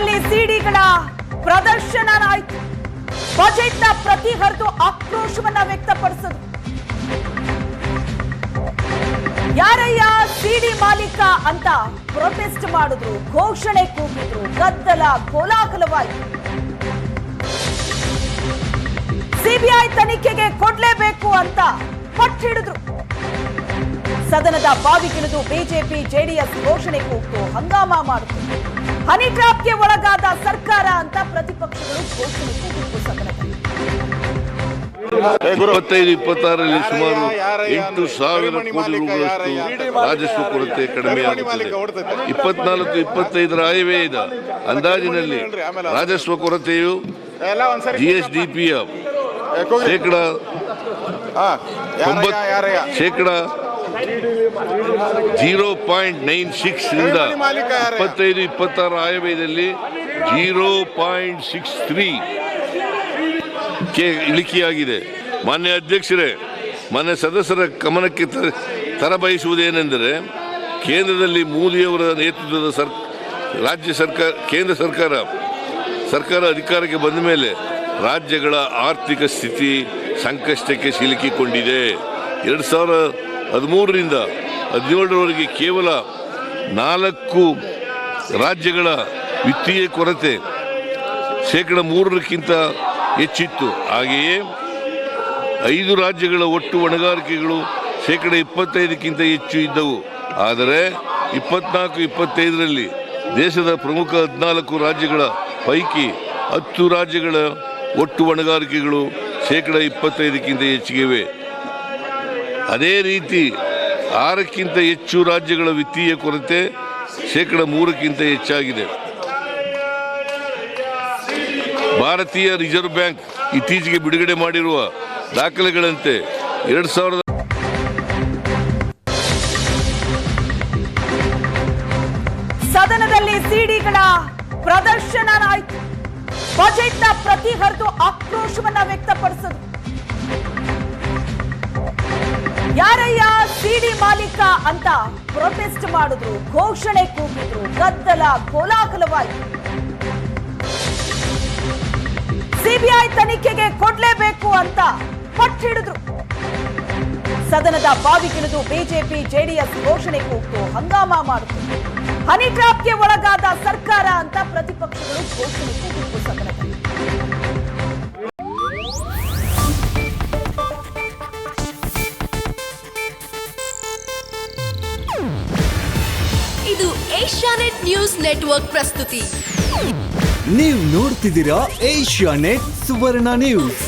ಸದನದಲ್ಲಿ ಸಿಡಿಗಳ ಪ್ರದರ್ಶನ ಆಯಿತು. ಬಜೆಟ್ನ ಪ್ರತಿ ಹರಿದು ಆಕ್ರೋಶವನ್ನ ವ್ಯಕ್ತಪಡಿಸಿದ್ರು. ಯಾರಯ್ಯ ಸಿಡಿ ಮಾಲೀಕ ಅಂತ ಪ್ರೊಟೆಸ್ಟ್ ಮಾಡಿದ್ರು, ಘೋಷಣೆ ಕೂಗಿದ್ರು, ಗದ್ದಲ ಕೋಲಾಹಲವಾಯಿತು. ಸಿಬಿಐ ತನಿಖೆಗೆ ಕೊಡ್ಲೇಬೇಕು ಅಂತ ಪಟ್ಟಿಡಿದ್ರು. ಸದನದ ಬಾವಿಗಿಳಿದು ಬಿಜೆಪಿ ಜೆಡಿಎಸ್ ಘೋಷಣೆ ಕೂಗ್ತು, ಹಂಗಾಮ ಮಾಡಿತು. ಹನಿ ಟ್ರಾಪ್ಗೆ ಒಳಗಾದ ಸರ್ಕಾರ ಅಂತ ಪ್ರತಿಪಕ್ಷಗಳು ಘೋಷಣೆ ಕೂಗಿತ್ತು. ಸದನದಲ್ಲಿ 25-26ರಲ್ಲಿ ಸುಮಾರು 8,000 ಕೋಟಿ ರೂಪಾಯಿಗಳಷ್ಟು ರಾಜಸ್ವ ಕೊರತೆ ಕಡಿಮೆಯಾಗುತ್ತದೆ. 24-25ರ ಆಯವ್ಯಯದ ಅಂದಾಜಿನಲ್ಲಿ ರಾಜಸ್ವ ಕೊರತೆಯು ಜಿಎಸ್ಡಿಪಿಯ ಶೇಕಡ 0.96 ರಿಂದ 25-26 ಆಯವ್ಯಯದಲ್ಲಿ 0.63 ಗೆ ಇಳಿಕೆಯಾಗಿದೆ. ಮಾನ್ಯ ಅಧ್ಯಕ್ಷರೇ, ಮಾನ್ಯ ಸದಸ್ಯರ ಗಮನಕ್ಕೆ ತರಬಯಸುವುದೇನೆಂದರೆ, ಕೇಂದ್ರದಲ್ಲಿ ಮೋದಿಯವರ ನೇತೃತ್ವದ ಕೇಂದ್ರ ಸರ್ಕಾರ ಅಧಿಕಾರಕ್ಕೆ ಬಂದ ಮೇಲೆ ರಾಜ್ಯಗಳ ಆರ್ಥಿಕ ಸ್ಥಿತಿ ಸಂಕಷ್ಟಕ್ಕೆ ಸಿಲುಕಿಕೊಂಡಿದೆ. 2013ರಿಂದ 2017ರವರೆಗೆ ಕೇವಲ 4 ರಾಜ್ಯಗಳ ವಿತ್ತೀಯ ಕೊರತೆ ಶೇಕಡ 3ಕ್ಕಿಂತ ಹೆಚ್ಚಿತ್ತು. ಹಾಗೆಯೇ 5 ರಾಜ್ಯಗಳ ಒಟ್ಟು ಹೊಣೆಗಾರಿಕೆಗಳು ಶೇಕಡ 25ಕ್ಕಿಂತ ಹೆಚ್ಚು ಇದ್ದವು. ಆದರೆ 24-25ರಲ್ಲಿ ದೇಶದ ಪ್ರಮುಖ 14 ರಾಜ್ಯಗಳ ಪೈಕಿ 10 ರಾಜ್ಯಗಳ ಒಟ್ಟು ಹೊಣೆಗಾರಿಕೆಗಳು ಶೇಕಡ 25ಕ್ಕಿಂತ ಹೆಚ್ಚಿಗಿವೆ. ಅದೇ ರೀತಿ 6ಕ್ಕಿಂತ ಹೆಚ್ಚು ರಾಜ್ಯಗಳ ವಿತ್ತೀಯ ಕೊರತೆ ಶೇಕಡ 3ಕ್ಕಿಂತ ಹೆಚ್ಚಾಗಿದೆ. ಭಾರತೀಯ ರಿಸರ್ವ್ ಬ್ಯಾಂಕ್ ಇತ್ತೀಚೆಗೆ ಬಿಡುಗಡೆ ಮಾಡಿರುವ ದಾಖಲೆಗಳಂತೆ 2000 ಸದನದಲ್ಲಿ ಸಿಡಿಗಳ ಪ್ರದರ್ಶನ ಆಯಿತು. ಬಜೆಟ್ನ ಪ್ರತಿ ಹರಿದು ಆಕ್ರೋಶವನ್ನ ವ್ಯಕ್ತಪಡಿಸಿದ್ರು. ಯಾರಯ್ಯ ಸಿಡಿ ಮಾಲೀಕ ಅಂತ ಪ್ರೊಟೆಸ್ಟ್ ಮಾಡಿದ್ರು, ಘೋಷಣೆ ಕೂಗಿದ್ರು, ಗದ್ದಲ ಕೋಲಾಹಲವಾಯಿತು. ಸಿಬಿಐ ತನಿಖೆಗೆ ಕೊಡ್ಲೇಬೇಕು ಅಂತ ಪಟ್ಟಿಡಿದ್ರು. ಸದನದ ಬಾವಿಗಿಳಿದು ಬಿಜೆಪಿ ಜೆಡಿಎಸ್ ಘೋಷಣೆ ಕೂಗ್ತು, ಹಂಗಾಮ ಮಾಡಿತು. ಹನಿ ಟ್ರಾಪ್ಗೆ ಒಳಗಾದ ಸರ್ಕಾರ ಅಂತ ಪ್ರತಿಪಕ್ಷಗಳು ಘೋಷಣೆ ಕೂಗಿತ್ತು. ಸದನದಲ್ಲಿ ಇದು ಏಷ್ಯಾನೆಟ್ ನ್ಯೂಸ್ ನೆಟ್ವರ್ಕ್ ಪ್ರಸ್ತುತಿ. ನೀವು ನೋಡ್ತಿದ್ದೀರಾ ಏಷ್ಯಾನೆಟ್ ಸುವರ್ಣ ನ್ಯೂಸ್.